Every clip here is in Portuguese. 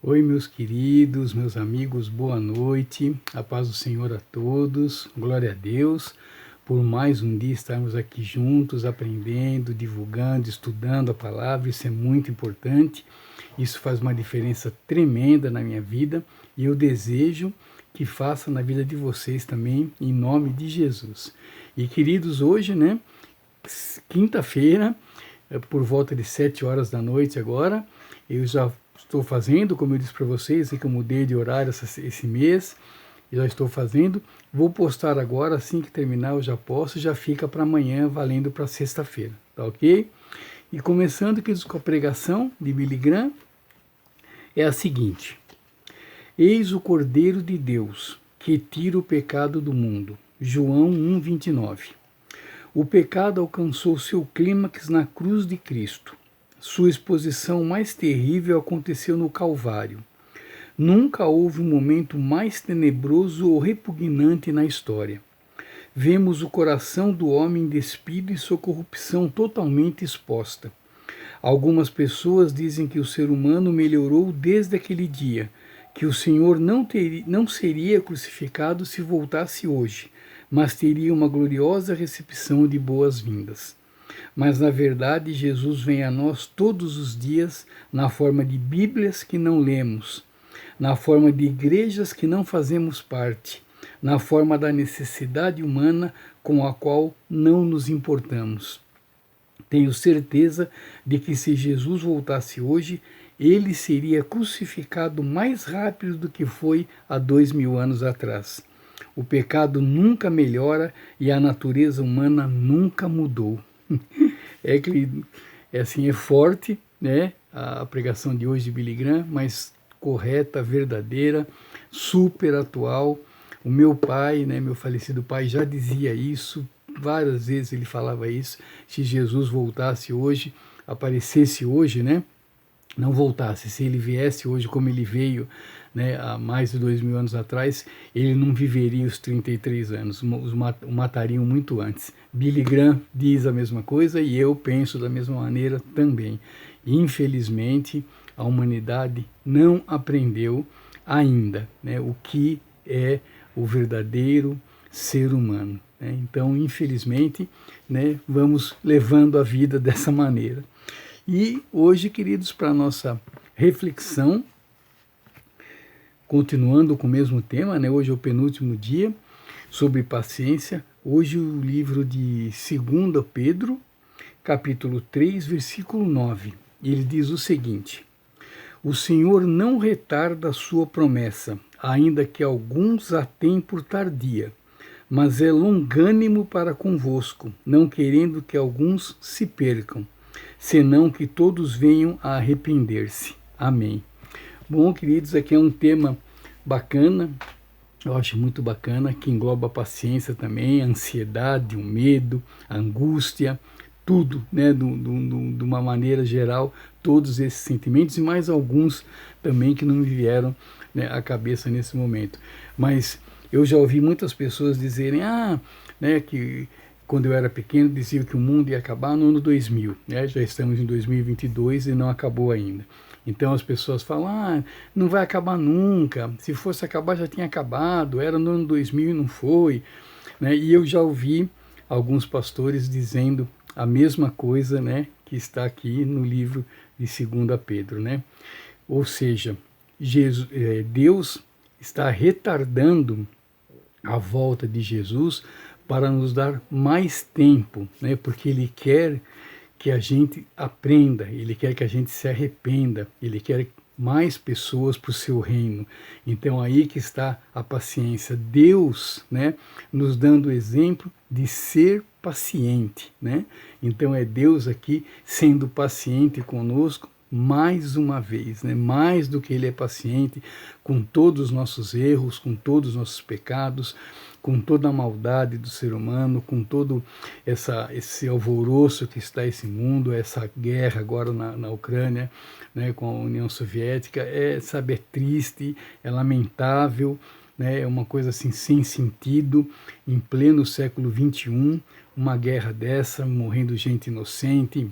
Oi, meus queridos, meus amigos, boa noite, a paz do Senhor a todos, glória a Deus, por mais um dia estarmos aqui juntos, aprendendo, divulgando, estudando a palavra, isso é muito importante, isso faz uma diferença tremenda na minha vida e eu desejo que faça na vida de vocês também, em nome de Jesus. E queridos, hoje, quinta-feira, por volta de 7 horas da noite agora, eu já estou fazendo, como eu disse para vocês, que eu mudei de horário esse mês, já estou fazendo, vou postar agora, assim que terminar eu já posto, já fica para amanhã, valendo para sexta-feira, tá ok? E começando aqui com a pregação de Billy Graham, é a seguinte: Eis o Cordeiro de Deus, que tira o pecado do mundo. João 1:29. O pecado alcançou seu clímax na cruz de Cristo. Sua exposição mais terrível aconteceu no Calvário. Nunca houve um momento mais tenebroso ou repugnante na história. Vemos o coração do homem despido e sua corrupção totalmente exposta. Algumas pessoas dizem que o ser humano melhorou desde aquele dia, que o Senhor não seria crucificado se voltasse hoje, mas teria uma gloriosa recepção de boas-vindas. Mas, na verdade, Jesus vem a nós todos os dias na forma de Bíblias que não lemos, na forma de igrejas que não fazemos parte, na forma da necessidade humana com a qual não nos importamos. Tenho certeza de que se Jesus voltasse hoje, ele seria crucificado mais rápido do que foi há 2000 anos atrás. O pecado nunca melhora e a natureza humana nunca mudou. É forte, né? A pregação de hoje de Billy Graham, mas correta, verdadeira, super atual. O meu pai, né, meu falecido pai, já dizia isso, várias vezes ele falava isso. Se Jesus voltasse hoje, aparecesse hoje, né? Não voltasse, se ele viesse hoje como ele veio, né, há mais de 2000 anos atrás, ele não viveria os 33 anos, o matariam muito antes. Billy Graham diz a mesma coisa e eu penso da mesma maneira também. Infelizmente, a humanidade não aprendeu ainda, né, o que é o verdadeiro ser humano. Né? Então, infelizmente, né, vamos levando a vida dessa maneira. E hoje, queridos, para a nossa reflexão, continuando com o mesmo tema, né? Hoje é o penúltimo dia, sobre paciência. Hoje o livro de 2 Pedro, capítulo 3, versículo 9. Ele diz o seguinte: O Senhor não retarda a sua promessa, ainda que alguns a tenham por tardia, mas é longânimo para convosco, não querendo que alguns se percam, senão que todos venham a arrepender-se. Amém. Bom, queridos, aqui é um tema bacana, eu acho muito bacana, que engloba a paciência também, a ansiedade, o medo, a angústia, tudo, né, de uma maneira geral, todos esses sentimentos e mais alguns também que não me vieram, né, à cabeça nesse momento. Mas eu já ouvi muitas pessoas dizerem, né, que quando eu era pequeno diziam que o mundo ia acabar no ano 2000, né? Já estamos em 2022 e não acabou ainda. Então as pessoas falam, não vai acabar nunca, se fosse acabar já tinha acabado, era no ano 2000 e não foi. Né? E eu já ouvi alguns pastores dizendo a mesma coisa, né, que está aqui no livro de 2 Pedro. Né? Ou seja, Deus está retardando a volta de Jesus para nos dar mais tempo, né? Porque Ele quer que a gente aprenda, Ele quer que a gente se arrependa, Ele quer mais pessoas para o seu reino. Então aí que está a paciência. Deus, né, nos dando o exemplo de ser paciente, né? Então é Deus aqui sendo paciente conosco mais uma vez, né? Mais do que Ele é paciente com todos os nossos erros, com todos os nossos pecados, com toda a maldade do ser humano, com todo esse alvoroço que está esse mundo, essa guerra agora na Ucrânia, né, com a União Soviética, é triste, é lamentável, né, é uma coisa assim sem sentido, em pleno século XXI, uma guerra dessa, morrendo gente inocente,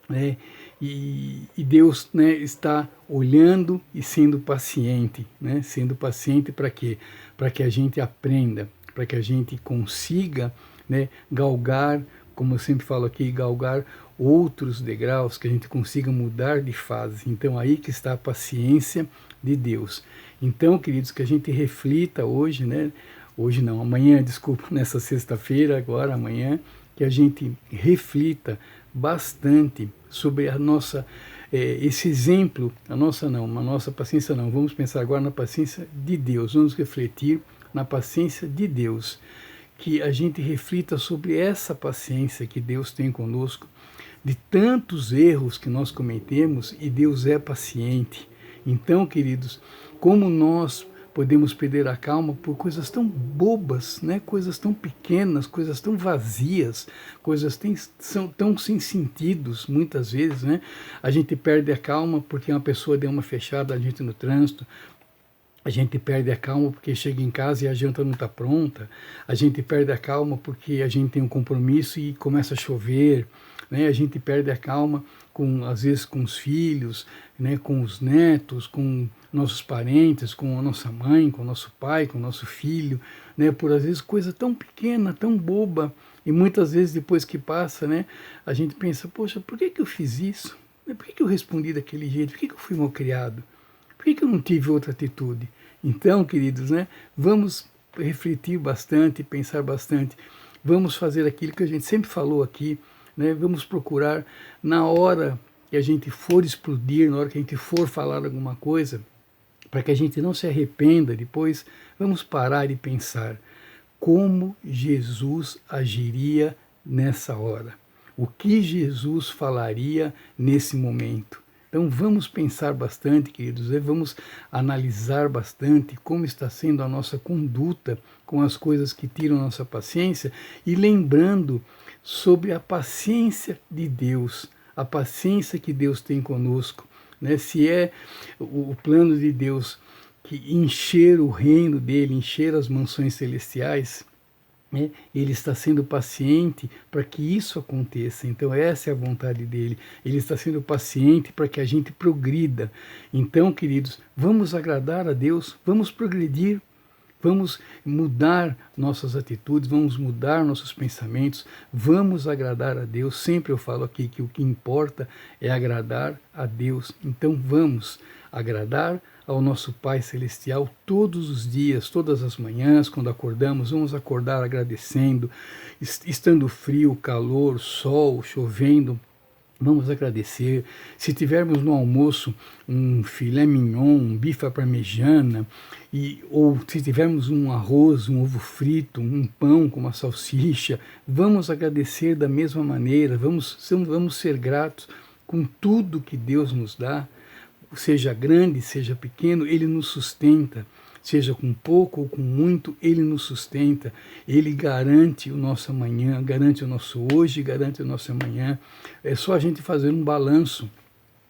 né? E Deus, né, está olhando e sendo paciente, né? Sendo paciente para quê? Para que a gente aprenda, para que a gente consiga, né, galgar, como eu sempre falo aqui, galgar outros degraus, que a gente consiga mudar de fase. Então aí que está a paciência de Deus. Então, queridos, que a gente reflita hoje, né? Hoje não, amanhã, desculpa, nessa sexta-feira, agora, amanhã, que a gente reflita bastante sobre a nossa, esse exemplo, a nossa paciência não, vamos pensar agora na paciência de Deus, vamos refletir na paciência de Deus, que a gente reflita sobre essa paciência que Deus tem conosco, de tantos erros que nós cometemos, e Deus é paciente. Então, queridos, como nós podemos perder a calma por coisas tão bobas, né? Coisas tão pequenas, coisas tão vazias, coisas são tão sem sentidos, muitas vezes, né? A gente perde a calma porque uma pessoa deu uma fechada a gente no trânsito, a gente perde a calma porque chega em casa e a janta não está pronta, a gente perde a calma porque a gente tem um compromisso e começa a chover, né? A gente perde a calma, às vezes com os filhos, né? Com os netos, com nossos parentes, com a nossa mãe, com o nosso pai, com o nosso filho, né? Por às vezes coisa tão pequena, tão boba, e muitas vezes depois que passa, né? A gente pensa, poxa, por que eu fiz isso? Por que eu respondi daquele jeito? Por que eu fui mal criado? Por que eu não tive outra atitude? Então, queridos, né? Vamos refletir bastante, pensar bastante, vamos fazer aquilo que a gente sempre falou aqui, né? Vamos procurar, na hora que a gente for explodir, na hora que a gente for falar alguma coisa, para que a gente não se arrependa depois, vamos parar e pensar como Jesus agiria nessa hora. O que Jesus falaria nesse momento. Então vamos pensar bastante, queridos, vamos analisar bastante como está sendo a nossa conduta com as coisas que tiram nossa paciência e lembrando sobre a paciência de Deus, a paciência que Deus tem conosco, né? Se é o plano de Deus que encher o reino dele, encher as mansões celestiais, né? Ele está sendo paciente para que isso aconteça. Então essa é a vontade dele. Ele está sendo paciente para que a gente progrida. Então, queridos, vamos agradar a Deus, vamos progredir, vamos mudar nossas atitudes, vamos mudar nossos pensamentos, vamos agradar a Deus. Sempre eu falo aqui que o que importa é agradar a Deus. Então vamos agradar ao nosso Pai Celestial todos os dias, todas as manhãs, quando acordamos, vamos acordar agradecendo, estando frio, calor, sol, chovendo, vamos agradecer. Se tivermos no almoço um filé mignon, um bife à parmegiana, ou se tivermos um arroz, um ovo frito, um pão com uma salsicha, vamos agradecer da mesma maneira, vamos ser gratos com tudo que Deus nos dá, seja grande, seja pequeno, Ele nos sustenta. Seja com pouco ou com muito, Ele nos sustenta. Ele garante o nosso amanhã, garante o nosso hoje, garante o nosso amanhã. É só a gente fazer um balanço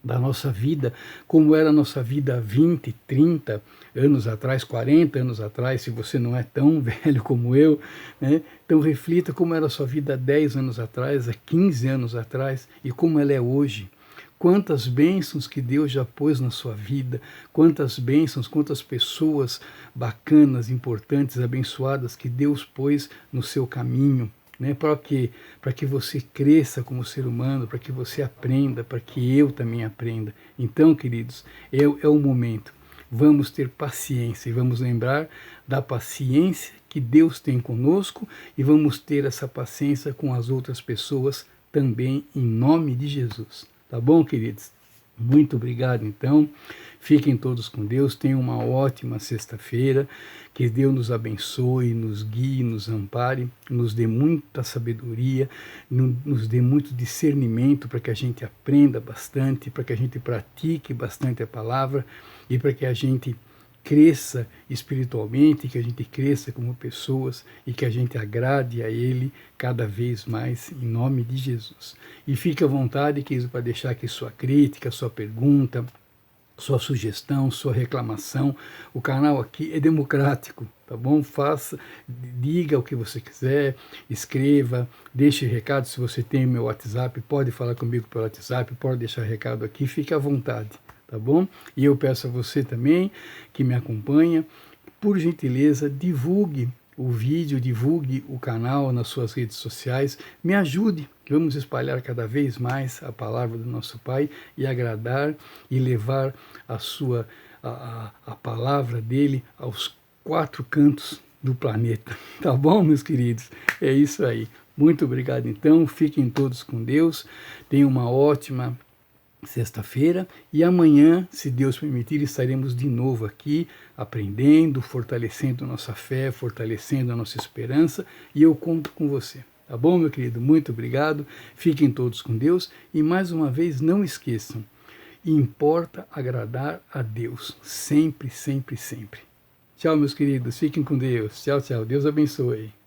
da nossa vida, como era a nossa vida há 20, 30 anos atrás, 40 anos atrás, se você não é tão velho como eu, né? Então reflita como era a sua vida há 10 anos atrás, há 15 anos atrás, e como ela é hoje. Quantas bênçãos que Deus já pôs na sua vida, quantas bênçãos, quantas pessoas bacanas, importantes, abençoadas que Deus pôs no seu caminho, né? Para quê? Para que você cresça como ser humano, para que você aprenda, para que eu também aprenda. Então, queridos, é o momento. Vamos ter paciência e vamos lembrar da paciência que Deus tem conosco e vamos ter essa paciência com as outras pessoas também, em nome de Jesus. Tá bom, queridos? Muito obrigado, então. Fiquem todos com Deus. Tenham uma ótima sexta-feira. Que Deus nos abençoe, nos guie, nos ampare, nos dê muita sabedoria, nos dê muito discernimento para que a gente aprenda bastante, para que a gente pratique bastante a palavra e para que a gente cresça espiritualmente, que a gente cresça como pessoas e que a gente agrade a Ele cada vez mais, em nome de Jesus. E fique à vontade, querido, para deixar aqui sua crítica, sua pergunta, sua sugestão, sua reclamação. O canal aqui é democrático, tá bom? Faça, diga o que você quiser, escreva, deixe recado. Se você tem meu WhatsApp, pode falar comigo pelo WhatsApp, pode deixar recado aqui, fique à vontade, tá bom? E eu peço a você também, que me acompanha, por gentileza, divulgue o vídeo, divulgue o canal nas suas redes sociais, me ajude, vamos espalhar cada vez mais a palavra do nosso Pai e agradar e levar a palavra dele aos 4 cantos do planeta, tá bom, meus queridos? É isso aí, muito obrigado então, fiquem todos com Deus, tenham uma ótima sexta-feira e amanhã, se Deus permitir, estaremos de novo aqui aprendendo, fortalecendo nossa fé, fortalecendo a nossa esperança e eu conto com você. Tá bom, meu querido? Muito obrigado. Fiquem todos com Deus e mais uma vez não esqueçam, importa agradar a Deus, sempre, sempre, sempre. Tchau, meus queridos. Fiquem com Deus. Tchau, tchau. Deus abençoe.